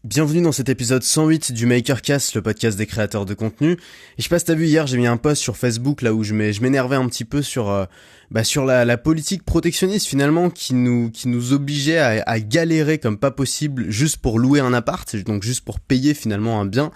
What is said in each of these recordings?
Bienvenue dans cet épisode 108 du MakerCast, le podcast des créateurs de contenu. Et je sais pas si t'as vu, hier j'ai mis un post sur Facebook là où je m'énervais un petit peu sur sur la politique protectionniste finalement qui nous obligeait à galérer comme pas possible juste pour louer un appart, donc juste pour payer finalement un bien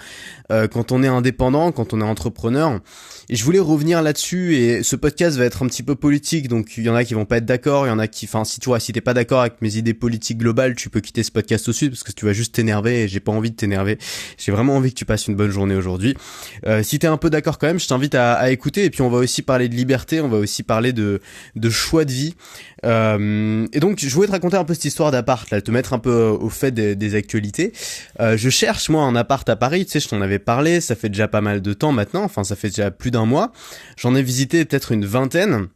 quand on est indépendant, quand on est entrepreneur. Et je voulais revenir là-dessus, et ce podcast va être un petit peu politique, donc il y en a qui vont pas être d'accord, il y en a qui, si t'es pas d'accord avec mes idées politiques globales, tu peux quitter ce podcast aussi parce que tu vas juste t'énerver et j'ai pas envie de t'énerver. J'ai vraiment envie que tu passes une bonne journée aujourd'hui. Si t'es un peu d'accord quand même, je t'invite à écouter, et puis on va aussi parler de liberté, on va aussi parler de choix de vie. Et donc je voulais te raconter un peu cette histoire d'appart là, te mettre un peu au fait des actualités. Je cherche moi un appart à Paris, tu sais, je t'en avais parlé, ça fait déjà pas mal de temps maintenant, enfin ça fait déjà plus d'un mois. J'en ai visité peut-être une vingtaine.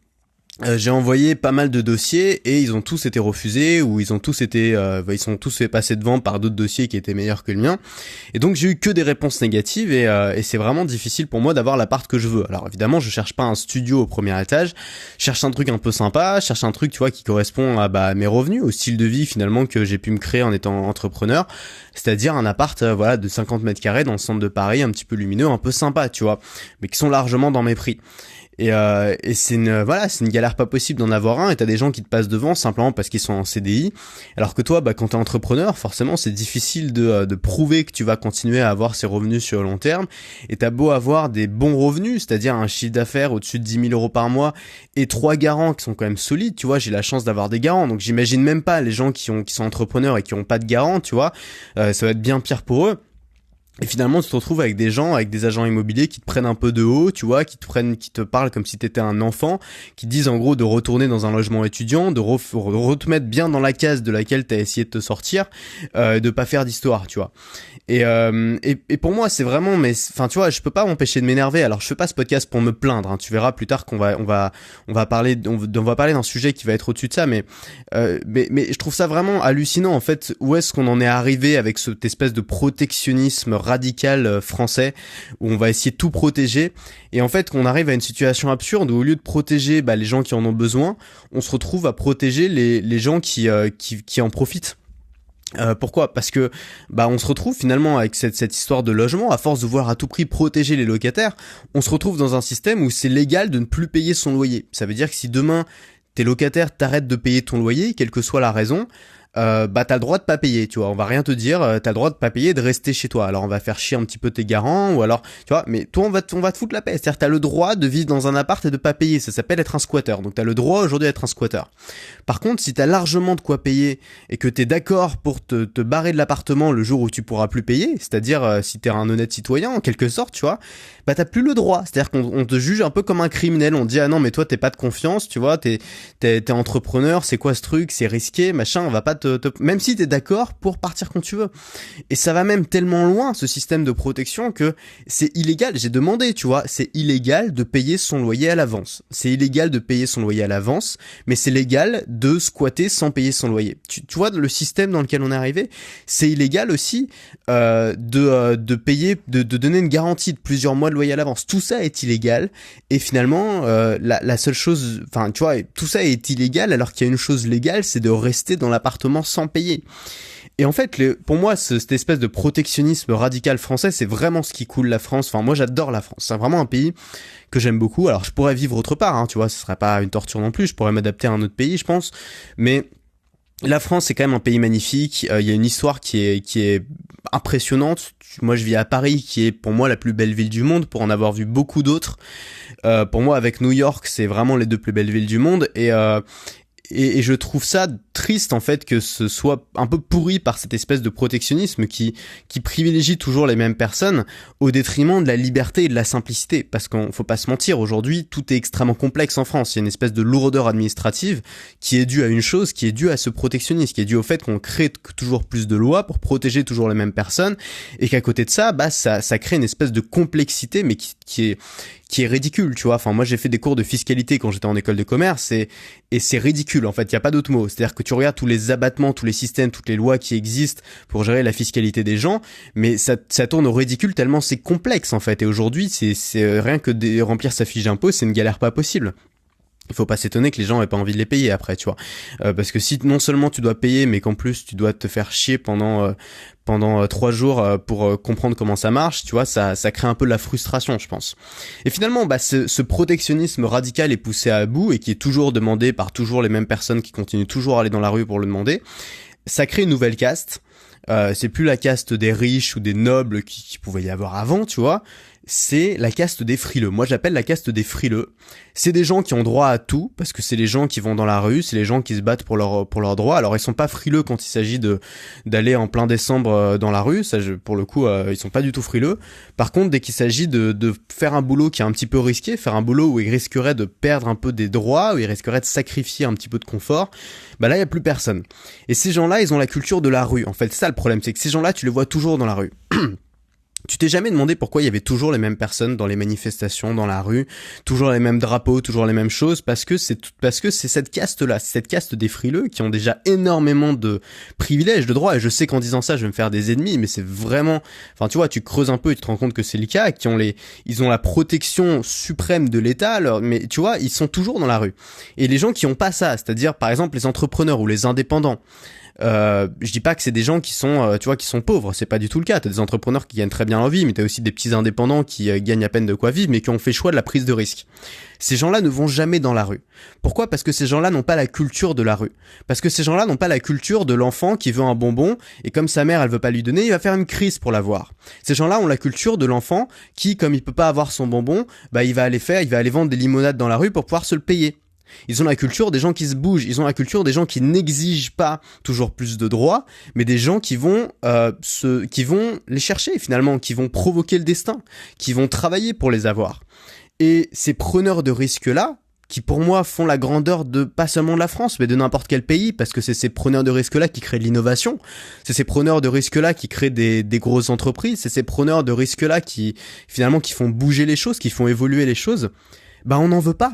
J'ai envoyé pas mal de dossiers et ils ont tous été refusés, ou ils sont tous fait passer devant par d'autres dossiers qui étaient meilleurs que le mien. Et donc j'ai eu que des réponses négatives, et c'est vraiment difficile pour moi d'avoir l'appart que je veux. Alors évidemment, je cherche pas un studio au premier étage, je cherche un truc un peu sympa, je cherche un truc, tu vois, qui correspond à mes revenus, au style de vie finalement que j'ai pu me créer en étant entrepreneur, c'est-à-dire un appart de 50 mètres carrés dans le centre de Paris, un petit peu lumineux, un peu sympa, tu vois, mais qui sont largement dans mes prix. Et c'est une galère pas possible d'en avoir un, et t'as des gens qui te passent devant simplement parce qu'ils sont en CDI, alors que toi, quand t'es entrepreneur, forcément c'est difficile de prouver que tu vas continuer à avoir ces revenus sur le long terme, et t'as beau avoir des bons revenus, c'est-à-dire un chiffre d'affaires au-dessus de 10 000 euros par mois, et 3 garants qui sont quand même solides, tu vois, j'ai la chance d'avoir des garants, donc j'imagine même pas les gens qui sont entrepreneurs et qui ont pas de garants, tu vois, ça va être bien pire pour eux. Et finalement, tu te retrouves avec des gens, avec des agents immobiliers qui te prennent un peu de haut, tu vois, qui te parlent comme si t'étais un enfant, qui te disent en gros de retourner dans un logement étudiant, de te mettre bien dans la case de laquelle t'as essayé de te sortir, de pas faire d'histoire, tu vois. Et pour moi, c'est vraiment, mais enfin, tu vois, je peux pas m'empêcher de m'énerver. Alors, je fais pas ce podcast pour me plaindre, hein. Tu verras plus tard qu'on va parler d'un sujet qui va être au-dessus de ça, mais je trouve ça vraiment hallucinant en fait. Où est-ce qu'on en est arrivé avec cette espèce de protectionnisme radical français, où on va essayer de tout protéger, et en fait qu'on arrive à une situation absurde où au lieu de protéger les gens qui en ont besoin, on se retrouve à protéger les gens qui en profitent. Pourquoi ? Parce que on se retrouve finalement avec cette histoire de logement, à force de vouloir à tout prix protéger les locataires, on se retrouve dans un système où c'est légal de ne plus payer son loyer. Ça veut dire que si demain tes locataires t'arrêtent de payer ton loyer, quelle que soit la raison, t'as le droit de pas payer, tu vois, on va rien te dire, t'as le droit de pas payer et de rester chez toi. Alors on va faire chier un petit peu tes garants, ou alors, tu vois, mais toi on va te foutre la paix. C'est-à-dire t'as le droit de vivre dans un appart et de pas payer, ça s'appelle être un squatter. Donc t'as le droit aujourd'hui d'être un squatter. Par contre, si t'as largement de quoi payer et que t'es d'accord pour te barrer de l'appartement le jour où tu pourras plus payer, c'est-à-dire si t'es un honnête citoyen en quelque sorte, tu vois, t'as plus le droit. C'est-à-dire qu'on te juge un peu comme un criminel. On te dit ah non mais toi t'es pas de confiance, tu vois, t'es entrepreneur, c'est quoi ce truc, c'est risqué, machin, on va pas même si t'es d'accord pour partir quand tu veux. Et ça va même tellement loin, ce système de protection, que c'est illégal. J'ai demandé, tu vois, c'est illégal de payer son loyer à l'avance. C'est illégal de payer son loyer à l'avance, mais c'est légal de squatter sans payer son loyer. Tu vois le système dans lequel on est arrivé. C'est illégal aussi de payer, de donner une garantie de plusieurs mois de loyer à l'avance. Tout ça est illégal, et finalement la seule chose, enfin tu vois, tout ça est illégal alors qu'il y a une chose légale, c'est de rester dans l'appartement sans payer. Et en fait, pour moi, cette espèce de protectionnisme radical français, c'est vraiment ce qui coule la France. Enfin, moi, j'adore la France. C'est vraiment un pays que j'aime beaucoup. Alors, je pourrais vivre autre part, hein, tu vois, ce serait pas une torture non plus. Je pourrais m'adapter à un autre pays, je pense. Mais la France, c'est quand même un pays magnifique. Il y a une histoire qui est impressionnante. Moi, je vis à Paris, qui est pour moi la plus belle ville du monde, pour en avoir vu beaucoup d'autres. Pour moi, avec New York, c'est vraiment les deux plus belles villes du monde. Et je trouve ça triste en fait que ce soit un peu pourri par cette espèce de protectionnisme qui privilégie toujours les mêmes personnes au détriment de la liberté et de la simplicité. Parce qu'on faut pas se mentir, aujourd'hui tout est extrêmement complexe en France. Il y a une espèce de lourdeur administrative qui est due à une chose, qui est due à ce protectionnisme, qui est due au fait qu'on crée toujours plus de lois pour protéger toujours les mêmes personnes, et qu'à côté de ça, ça crée une espèce de complexité, mais qui est ridicule, tu vois. Enfin, moi, j'ai fait des cours de fiscalité quand j'étais en école de commerce, et c'est ridicule, en fait. Il y a pas d'autre mot. C'est-à-dire que tu regardes tous les abattements, tous les systèmes, toutes les lois qui existent pour gérer la fiscalité des gens, mais ça tourne au ridicule tellement c'est complexe, en fait. Et aujourd'hui, c'est rien que de remplir sa fiche d'impôt, c'est une galère pas possible. il faut pas s'étonner que les gens aient pas envie de les payer après, tu vois. Parce que si non seulement tu dois payer, mais qu'en plus tu dois te faire chier pendant 3 jours pour comprendre comment ça marche, tu vois, ça crée un peu de la frustration, je pense. Et finalement, ce protectionnisme radical est poussé à bout et qui est toujours demandé par toujours les mêmes personnes qui continuent toujours à aller dans la rue pour le demander. Ça crée une nouvelle caste. C'est plus la caste des riches ou des nobles qui pouvait y avoir avant, tu vois. C'est la caste des frileux. Moi, j'appelle la caste des frileux. C'est des gens qui ont droit à tout, parce que c'est les gens qui vont dans la rue, c'est les gens qui se battent pour leurs droits. Alors, ils sont pas frileux quand il s'agit d'aller en plein décembre dans la rue. Ça, pour le coup, ils sont pas du tout frileux. Par contre, dès qu'il s'agit de faire un boulot qui est un petit peu risqué, faire un boulot où ils risqueraient de perdre un peu des droits, où ils risqueraient de sacrifier un petit peu de confort, là, il y a plus personne. Et ces gens-là, ils ont la culture de la rue. En fait, c'est ça le problème, c'est que ces gens-là, tu les vois toujours dans la rue. Tu t'es jamais demandé pourquoi il y avait toujours les mêmes personnes dans les manifestations, dans la rue, toujours les mêmes drapeaux, toujours les mêmes choses, parce que c'est cette caste-là, cette caste des frileux qui ont déjà énormément de privilèges, de droits, et je sais qu'en disant ça, je vais me faire des ennemis, mais c'est vraiment, enfin, tu vois, tu creuses un peu et tu te rends compte que c'est le cas, ils ont la protection suprême de l'État, mais tu vois, ils sont toujours dans la rue. Et les gens qui ont pas ça, c'est-à-dire, par exemple, les entrepreneurs ou les indépendants, je dis pas que c'est des gens qui sont, tu vois, qui sont pauvres, c'est pas du tout le cas. T'as des entrepreneurs qui gagnent très bien leur vie, mais t'as aussi des petits indépendants qui gagnent à peine de quoi vivre, mais qui ont fait choix de la prise de risque. Ces gens-là ne vont jamais dans la rue. Pourquoi ? Parce que ces gens-là n'ont pas la culture de la rue. Parce que ces gens-là n'ont pas la culture de l'enfant qui veut un bonbon, et comme sa mère, elle veut pas lui donner, il va faire une crise pour l'avoir. Ces gens-là ont la culture de l'enfant qui, comme il peut pas avoir son bonbon, il va aller vendre des limonades dans la rue pour pouvoir se le payer. Ils ont la culture des gens qui se bougent, ils ont la culture des gens qui n'exigent pas toujours plus de droits, mais des gens qui vont les chercher finalement, qui vont provoquer le destin, qui vont travailler pour les avoir. Et ces preneurs de risques-là, qui pour moi font la grandeur de pas seulement de la France, mais de n'importe quel pays, parce que c'est ces preneurs de risques-là qui créent de l'innovation, c'est ces preneurs de risques-là qui créent des grosses entreprises, c'est ces preneurs de risques-là qui font bouger les choses, qui font évoluer les choses, on n'en veut pas.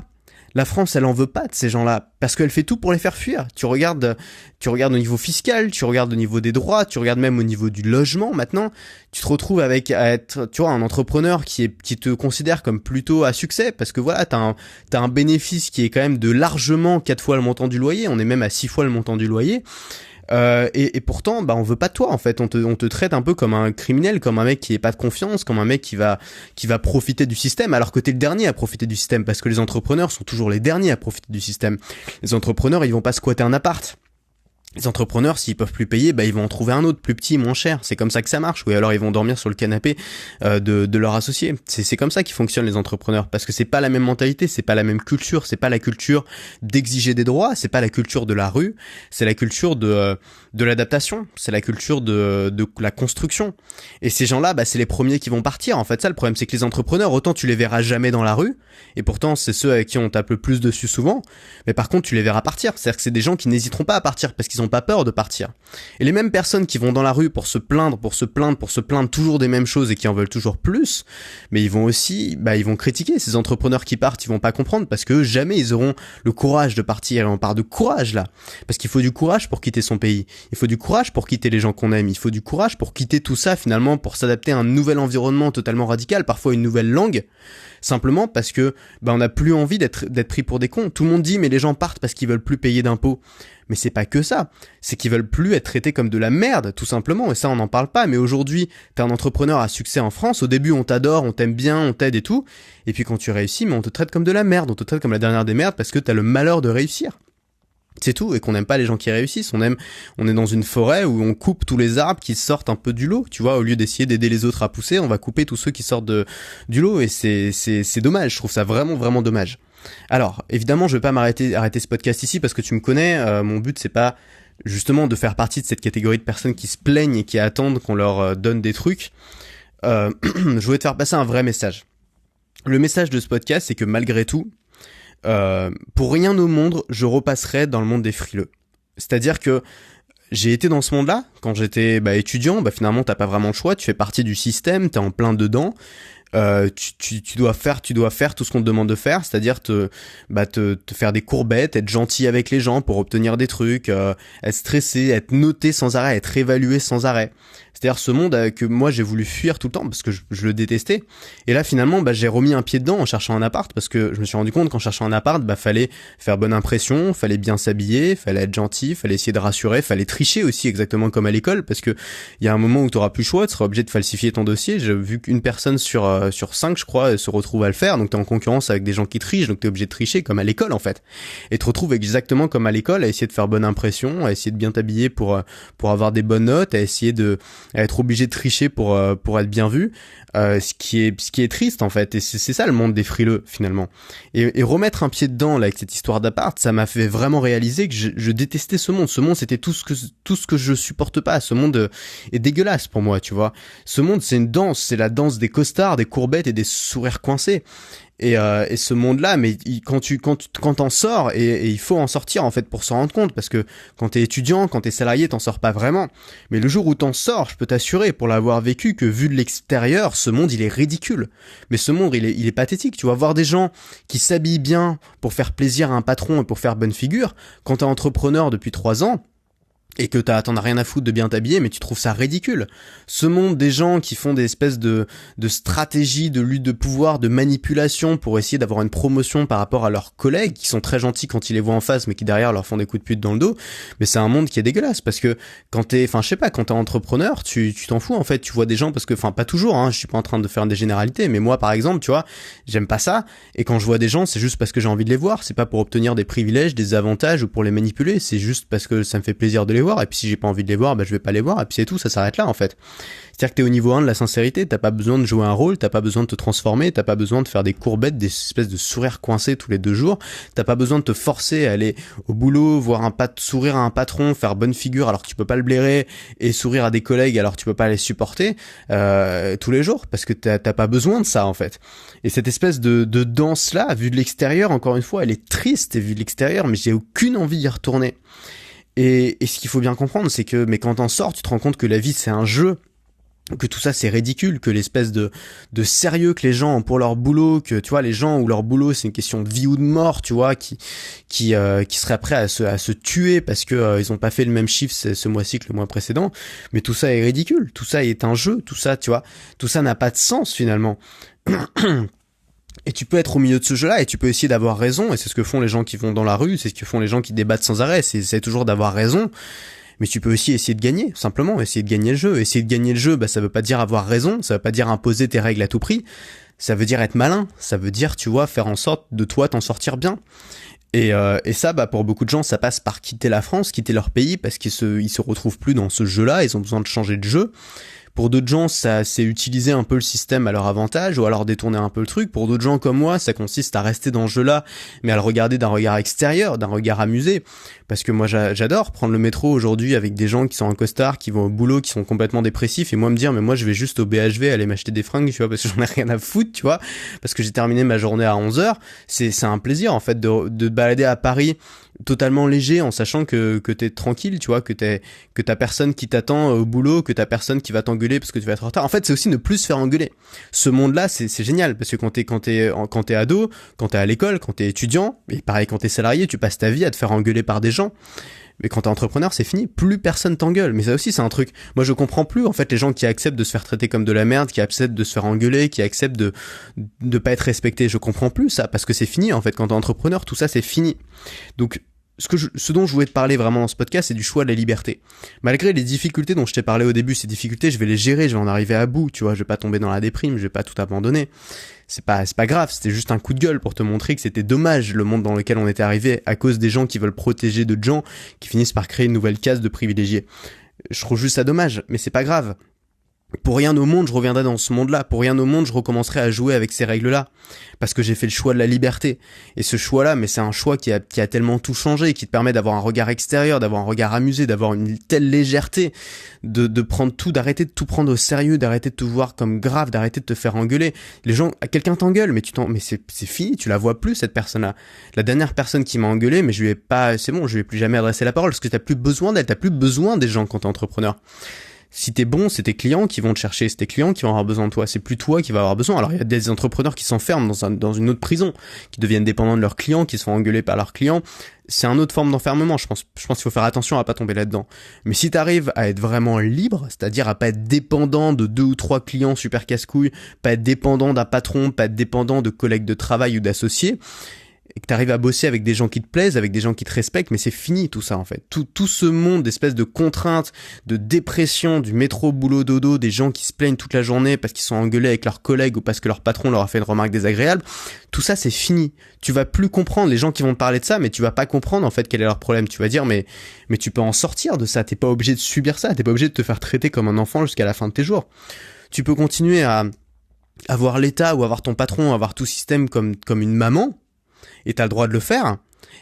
La France, elle en veut pas de ces gens-là, parce qu'elle fait tout pour les faire fuir. Tu regardes au niveau fiscal, tu regardes au niveau des droits, tu regardes même au niveau du logement. Maintenant, tu te retrouves à être, tu vois, un entrepreneur qui te considère comme plutôt à succès, parce que voilà, t'as un bénéfice qui est quand même de largement 4 fois le montant du loyer. On est même à 6 fois le montant du loyer. Et pourtant, on veut pas de toi en fait. On te traite un peu comme un criminel, comme un mec qui est pas de confiance, comme un mec qui va profiter du système, alors que t'es le dernier à profiter du système, parce que les entrepreneurs sont toujours les derniers à profiter du système. Les entrepreneurs, ils vont pas squatter un appart. Les entrepreneurs, s'ils peuvent plus payer, ils vont en trouver un autre plus petit, moins cher. C'est comme ça que ça marche. Ou alors ils vont dormir sur le canapé de leur associé. C'est comme ça qu'ils fonctionnent les entrepreneurs, parce que c'est pas la même mentalité, c'est pas la même culture, c'est pas la culture d'exiger des droits, c'est pas la culture de la rue, c'est la culture de l'adaptation, c'est la culture de la construction. Et ces gens-là, c'est les premiers qui vont partir. En fait, ça le problème, c'est que les entrepreneurs, autant tu les verras jamais dans la rue, et pourtant c'est ceux avec qui on tape le plus dessus souvent. Mais par contre, tu les verras partir. C'est-à-dire que c'est des gens qui n'hésiteront pas à partir parce qu'ils ont pas peur de partir. Et les mêmes personnes qui vont dans la rue pour se plaindre toujours des mêmes choses et qui en veulent toujours plus, mais ils vont aussi, ils vont critiquer ces entrepreneurs qui partent, ils vont pas comprendre parce que jamais ils auront le courage de partir. Et on parle de courage là, parce qu'il faut du courage pour quitter son pays, il faut du courage pour quitter les gens qu'on aime, il faut du courage pour quitter tout ça finalement, pour s'adapter à un nouvel environnement totalement radical, parfois une nouvelle langue, simplement parce que on n'a plus envie d'être pris pour des cons. Tout le monde dit mais les gens partent parce qu'ils veulent plus payer d'impôts. Mais c'est pas que ça, c'est qu'ils veulent plus être traités comme de la merde, tout simplement, et ça on n'en parle pas. Mais aujourd'hui, t'es un entrepreneur à succès en France, au début on t'adore, on t'aime bien, on t'aide et tout, et puis quand tu réussis, mais on te traite comme de la merde, on te traite comme la dernière des merdes parce que t'as le malheur de réussir. C'est tout, et qu'on n'aime pas les gens qui réussissent, on est dans une forêt où on coupe tous les arbres qui sortent un peu du lot, tu vois, au lieu d'essayer d'aider les autres à pousser, on va couper tous ceux qui sortent du lot, et c'est dommage, je trouve ça vraiment, vraiment dommage. Alors, évidemment, je vais pas arrêter ce podcast ici parce que tu me connais, mon but c'est pas justement de faire partie de cette catégorie de personnes qui se plaignent et qui attendent qu'on leur donne des trucs. Je voulais te faire passer un vrai message. Le message de ce podcast, c'est que malgré tout, pour rien au monde, je repasserai dans le monde des frileux. C'est-à-dire que j'ai été dans ce monde-là quand j'étais étudiant, finalement t'as pas vraiment le choix, tu fais partie du système, t'es en plein dedans. Tu dois faire tout ce qu'on te demande de faire, c'est-à-dire te faire des courbettes, être gentil avec les gens pour obtenir des trucs, être stressé, être noté sans arrêt, être évalué sans arrêt. C'est-à-dire ce monde que moi j'ai voulu fuir tout le temps parce que je le détestais. Et là finalement, j'ai remis un pied dedans en cherchant un appart parce que je me suis rendu compte qu'en cherchant un appart, fallait faire bonne impression, fallait bien s'habiller, fallait être gentil, fallait essayer de rassurer, fallait tricher aussi exactement comme à l'école parce que il y a un moment où t'auras plus le choix, tu seras obligé de falsifier ton dossier. J'ai vu qu'une personne sur 5, je crois, se retrouve à le faire. Donc t'es en concurrence avec des gens qui trichent, donc t'es obligé de tricher comme à l'école en fait. Et te retrouves exactement comme à l'école à essayer de faire bonne impression, à essayer de bien t'habiller pour avoir des bonnes notes, à essayer à être obligé de tricher pour être bien vu, ce qui est triste en fait. Et c'est ça le monde des frileux finalement. Et remettre un pied dedans là avec cette histoire d'appart, ça m'a fait vraiment réaliser que je détestais ce monde. Ce monde c'était tout ce que je supporte pas. Ce monde est dégueulasse pour moi, tu vois. Ce monde c'est une danse, c'est la danse des costards, des courbettes et des sourires coincés. Et ce monde-là, mais quand t'en sors, et il faut en sortir en fait pour s'en rendre compte, parce que quand t'es étudiant, quand t'es salarié, t'en sors pas vraiment. Mais le jour où t'en sors, je peux t'assurer, pour l'avoir vécu, que vu de l'extérieur, ce monde il est ridicule. Mais ce monde il est pathétique. Tu vas voir des gens qui s'habillent bien pour faire plaisir à un patron et pour faire bonne figure. Quand t'es entrepreneur depuis 3 ans, et que t'en as rien à foutre de bien t'habiller, mais tu trouves ça ridicule. Ce monde des gens qui font des espèces de stratégies, de lutte de pouvoir, de manipulation pour essayer d'avoir une promotion par rapport à leurs collègues, qui sont très gentils quand ils les voient en face, mais qui derrière leur font des coups de pute dans le dos, mais c'est un monde qui est dégueulasse, parce que quand t'es entrepreneur, tu t'en fous, en fait, tu vois des gens, parce que, pas toujours, je suis pas en train de faire des généralités, mais moi, par exemple, tu vois, j'aime pas ça, et quand je vois des gens, c'est juste parce que j'ai envie de les voir, c'est pas pour obtenir des privilèges, des avantages, ou pour les manipuler, c'est juste parce que ça me fait plaisir de les voir, et puis si j'ai pas envie de les voir, je vais pas les voir, et puis c'est tout, ça s'arrête là en fait. C'est-à-dire que t'es au niveau 1 de la sincérité, t'as pas besoin de jouer un rôle, t'as pas besoin de te transformer, t'as pas besoin de faire des courbettes, des espèces de sourires coincés tous les 2 jours, t'as pas besoin de te forcer à aller au boulot, voir sourire à un patron, faire bonne figure alors que tu peux pas le blairer, et sourire à des collègues alors que tu peux pas les supporter tous les jours, parce que t'as pas besoin de ça en fait. Et cette espèce de danse là, vue de l'extérieur, encore une fois, elle est triste et vue de l'extérieur, mais j'ai aucune envie d'y retourner. Et ce qu'il faut bien comprendre, c'est que, mais quand t'en sors, tu te rends compte que la vie c'est un jeu, que tout ça c'est ridicule, que l'espèce de sérieux que les gens ont pour leur boulot, que tu vois les gens où leur boulot c'est une question de vie ou de mort, tu vois, qui seraient prêts à se tuer parce que ils ont pas fait le même chiffre ce mois-ci que le mois précédent, mais tout ça est ridicule, tout ça est un jeu, tout ça, tu vois, tout ça n'a pas de sens finalement. Et tu peux être au milieu de ce jeu-là et tu peux essayer d'avoir raison, et c'est ce que font les gens qui vont dans la rue, c'est ce que font les gens qui débattent sans arrêt, c'est toujours d'avoir raison. Mais tu peux aussi essayer de gagner, simplement, essayer de gagner le jeu. Essayer de gagner le jeu, ça veut pas dire avoir raison, ça veut pas dire imposer tes règles à tout prix, ça veut dire être malin, ça veut dire, tu vois, faire en sorte de toi t'en sortir bien. Et ça, pour beaucoup de gens, ça passe par quitter la France, quitter leur pays, parce qu'ils se retrouvent plus dans ce jeu-là, ils ont besoin de changer de jeu. Pour d'autres gens, ça c'est utiliser un peu le système à leur avantage, ou alors détourner un peu le truc. Pour d'autres gens comme moi, ça consiste à rester dans ce jeu-là, mais à le regarder d'un regard extérieur, d'un regard amusé. Parce que moi j'adore prendre le métro aujourd'hui avec des gens qui sont en costard, qui vont au boulot, qui sont complètement dépressifs, et moi me dire, mais moi je vais juste au BHV aller m'acheter des fringues, tu vois, parce que j'en ai rien à foutre, tu vois, parce que j'ai terminé ma journée à 11h. C'est un plaisir en fait de te balader à Paris totalement léger, en sachant que t'es tranquille, tu vois, que t'as personne qui t'attend au boulot, que t'as personne qui va t'engueuler parce que tu vas être en retard. En fait, c'est aussi ne plus se faire engueuler. Ce monde-là, c'est génial, parce que quand t'es ado, quand t'es à l'école, quand t'es étudiant, et pareil quand t'es salarié, tu passes ta vie à te faire engueuler par des gens. Mais quand t'es entrepreneur, c'est fini, plus personne t'engueule. Mais ça aussi, c'est un truc. Moi, je comprends plus, en fait, les gens qui acceptent de se faire traiter comme de la merde, qui acceptent de se faire engueuler, qui acceptent de pas être respectés. Je comprends plus ça, parce que c'est fini, en fait. Quand t'es entrepreneur, tout ça, c'est fini. Donc, ce dont je voulais te parler vraiment dans ce podcast, c'est du choix de la liberté. Malgré les difficultés dont je t'ai parlé au début, ces difficultés, je vais les gérer, je vais en arriver à bout, tu vois, je vais pas tomber dans la déprime, je vais pas tout abandonner. C'est pas grave, c'était juste un coup de gueule pour te montrer que c'était dommage le monde dans lequel on était arrivé à cause des gens qui veulent protéger d'autres gens, qui finissent par créer une nouvelle case de privilégiés. Je trouve juste ça dommage, mais c'est pas grave. Pour rien au monde, je reviendrai dans ce monde-là. Pour rien au monde, je recommencerai à jouer avec ces règles-là. Parce que j'ai fait le choix de la liberté. Et ce choix-là, mais c'est un choix qui a tellement tout changé, qui te permet d'avoir un regard extérieur, d'avoir un regard amusé, d'avoir une telle légèreté, de prendre tout, d'arrêter de tout prendre au sérieux, d'arrêter de te voir comme grave, d'arrêter de te faire engueuler. Les gens, quelqu'un t'engueule, mais mais c'est fini, tu la vois plus, cette personne-là. La dernière personne qui m'a engueulé, mais c'est bon, je lui ai plus jamais adressé la parole, parce que t'as plus besoin d'elle, t'as plus besoin des gens quand t'es entrepreneur. Si t'es bon, c'est tes clients qui vont te chercher, c'est tes clients qui vont avoir besoin de toi, c'est plus toi qui vas avoir besoin. Alors il y a des entrepreneurs qui s'enferment dans une autre prison, qui deviennent dépendants de leurs clients, qui se font engueuler par leurs clients. C'est une autre forme d'enfermement, je pense qu'il faut faire attention à pas tomber là-dedans. Mais si t'arrives à être vraiment libre, c'est-à-dire à pas être dépendant de 2 ou 3 clients super casse-couilles, pas être dépendant d'un patron, pas être dépendant de collègues de travail ou d'associés, et que t'arrives à bosser avec des gens qui te plaisent, avec des gens qui te respectent, mais c'est fini tout ça en fait. Tout ce monde d'espèces de contraintes, de dépression, du métro boulot dodo, des gens qui se plaignent toute la journée parce qu'ils sont engueulés avec leurs collègues ou parce que leur patron leur a fait une remarque désagréable, tout ça c'est fini. Tu vas plus comprendre les gens qui vont te parler de ça, mais tu vas pas comprendre en fait quel est leur problème. Tu vas dire mais tu peux en sortir de ça, t'es pas obligé de subir ça, t'es pas obligé de te faire traiter comme un enfant jusqu'à la fin de tes jours. Tu peux continuer à avoir l'État ou avoir ton patron, avoir tout système comme une maman, et t'as le droit de le faire,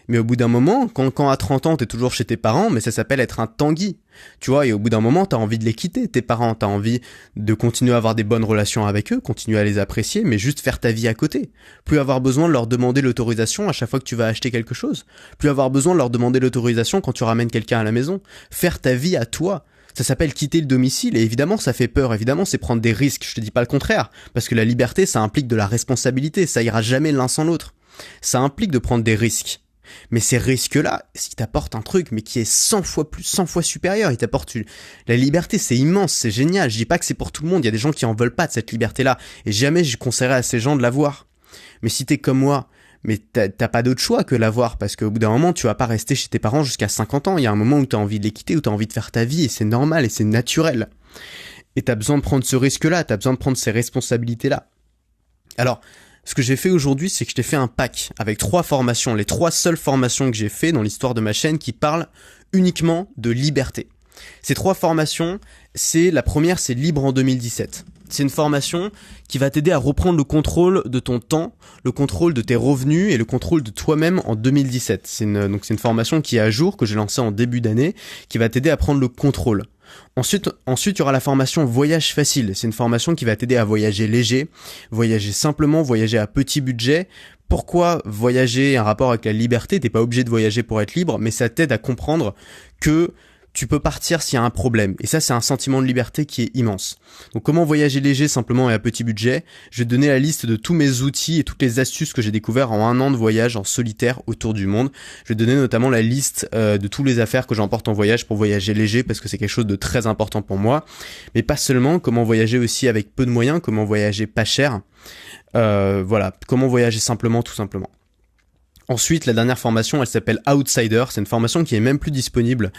mais au bout d'un moment, quand à 30 ans t'es toujours chez tes parents, mais ça s'appelle être un Tanguy, tu vois, et au bout d'un moment t'as envie de les quitter, tes parents, t'as envie de continuer à avoir des bonnes relations avec eux, continuer à les apprécier, mais juste faire ta vie à côté, plus avoir besoin de leur demander l'autorisation à chaque fois que tu vas acheter quelque chose, plus avoir besoin de leur demander l'autorisation quand tu ramènes quelqu'un à la maison, faire ta vie à toi. Ça s'appelle quitter le domicile et évidemment ça fait peur, évidemment c'est prendre des risques, je te dis pas le contraire, parce que la liberté ça implique de la responsabilité, ça ira jamais l'un sans l'autre. Ça implique de prendre des risques. Mais ces risques-là, ils t'apportent un truc, mais qui est 100 fois supérieur. Ils t'apportent la liberté, c'est immense, c'est génial. Je dis pas que c'est pour tout le monde. Il y a des gens qui en veulent pas de cette liberté-là. Et jamais je conseillerais à ces gens de l'avoir. Mais si t'es comme moi, mais t'as pas d'autre choix que l'avoir, parce qu'au bout d'un moment, tu vas pas rester chez tes parents jusqu'à 50 ans. Il y a un moment où t'as envie de les quitter, où t'as envie de faire ta vie, et c'est normal, et c'est naturel. Et t'as besoin de prendre ce risque-là, t'as besoin de prendre ces responsabilités-là. Alors, ce que j'ai fait aujourd'hui, c'est que je t'ai fait un pack avec 3 formations, les 3 seules formations que j'ai fait dans l'histoire de ma chaîne qui parlent uniquement de liberté. Ces 3 formations, la première, c'est Libre en 2017. C'est une formation qui va t'aider à reprendre le contrôle de ton temps, le contrôle de tes revenus et le contrôle de toi-même en 2017. C'est une formation qui est à jour, que j'ai lancée en début d'année, qui va t'aider à prendre le contrôle. Ensuite, il y aura la formation Voyage Facile. C'est une formation qui va t'aider à voyager léger, voyager simplement, voyager à petit budget. Pourquoi voyager un rapport avec la liberté? T'es pas obligé de voyager pour être libre, mais ça t'aide à comprendre que tu peux partir s'il y a un problème. Et ça, c'est un sentiment de liberté qui est immense. Donc, comment voyager léger simplement et à petit budget? Je vais te donner la liste de tous mes outils et toutes les astuces que j'ai découvertes en 1 an de voyage en solitaire autour du monde. Je vais te donner notamment la liste de toutes les affaires que j'emporte en voyage pour voyager léger parce que c'est quelque chose de très important pour moi. Mais pas seulement, comment voyager aussi avec peu de moyens, comment voyager pas cher. Voilà, comment voyager simplement, tout simplement. Ensuite, la dernière formation, elle s'appelle Outsider. C'est une formation qui est même plus disponible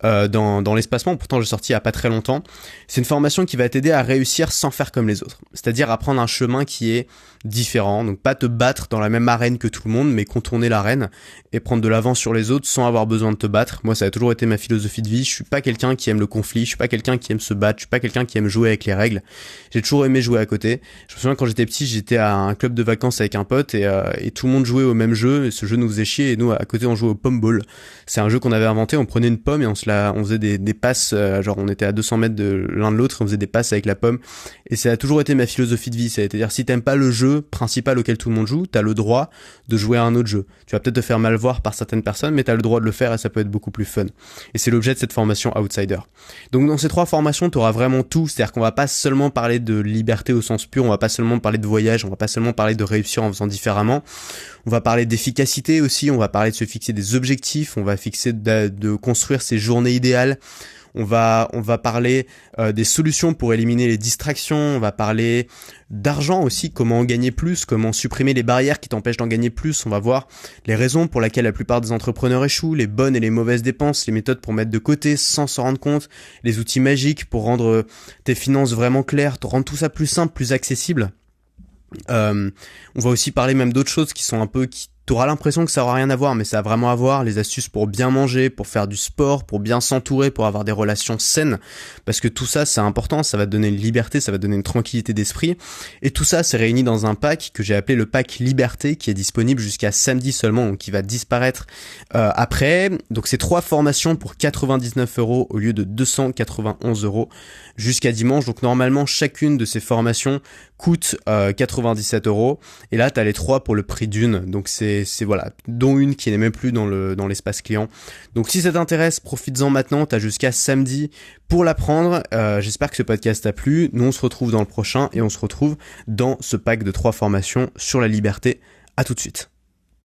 dans l'espacement. Pourtant, j'ai sorti il y a pas très longtemps. C'est une formation qui va t'aider à réussir sans faire comme les autres. C'est-à-dire à prendre un chemin qui est différent. Donc pas te battre dans la même arène que tout le monde, mais contourner l'arène et prendre de l'avance sur les autres sans avoir besoin de te battre. Moi, ça a toujours été ma philosophie de vie. Je suis pas quelqu'un qui aime le conflit. Je suis pas quelqu'un qui aime se battre. Je suis pas quelqu'un qui aime jouer avec les règles. J'ai toujours aimé jouer à côté. Je me souviens quand j'étais petit, j'étais à un club de vacances avec un pote et tout le monde jouait au même jeu. Et ce jeu nous faisait chier et nous à côté on jouait au pom ball. C'est un jeu qu'on avait inventé. On prenait une pomme et on faisait des passes. Genre on était à 200 mètres de l'un de l'autre. On faisait des passes avec la pomme. Et ça a toujours été ma philosophie de vie. C'est-à-dire si t'aimes pas le jeu principal auquel tout le monde joue, t'as le droit de jouer à un autre jeu. Tu vas peut-être te faire mal voir par certaines personnes, mais t'as le droit de le faire et ça peut être beaucoup plus fun. Et c'est l'objet de cette formation Outsider. Donc dans ces 3 formations, t'auras vraiment tout. C'est-à-dire qu'on va pas seulement parler de liberté au sens pur, on va pas seulement parler de voyage, on va pas seulement parler de réussir en faisant différemment. On va parler d'efficacité aussi, on va parler de se fixer des objectifs, on va fixer de construire ses journées idéales. On va parler des solutions pour éliminer les distractions, on va parler d'argent aussi, comment en gagner plus, comment supprimer les barrières qui t'empêchent d'en gagner plus. On va voir les raisons pour lesquelles la plupart des entrepreneurs échouent, les bonnes et les mauvaises dépenses, les méthodes pour mettre de côté sans s'en rendre compte, les outils magiques pour rendre tes finances vraiment claires, te rendre tout ça plus simple, plus accessible. On va aussi parler même d'autres choses qui sont un peu t'auras l'impression que ça aura rien à voir, mais ça a vraiment à voir. Les astuces pour bien manger, pour faire du sport, pour bien s'entourer, pour avoir des relations saines. Parce que tout ça, c'est important. Ça va te donner une liberté, ça va te donner une tranquillité d'esprit. Et tout ça, c'est réuni dans un pack que j'ai appelé le pack Liberté, qui est disponible jusqu'à samedi seulement, donc qui va disparaître après. Donc c'est 3 formations pour 99 € au lieu de 291 € jusqu'à dimanche. Donc normalement, chacune de ces formations coûte 97 €. Et là, t'as les 3 pour le prix d'une. Donc c'est c'est voilà, dont une qui n'est même plus dans l'espace client. Donc si ça t'intéresse, profites-en maintenant, t'as jusqu'à samedi pour l'apprendre. J'espère que ce podcast t'a plu. Nous on se retrouve dans le prochain et on se retrouve dans ce pack de 3 formations sur la liberté. À tout de suite.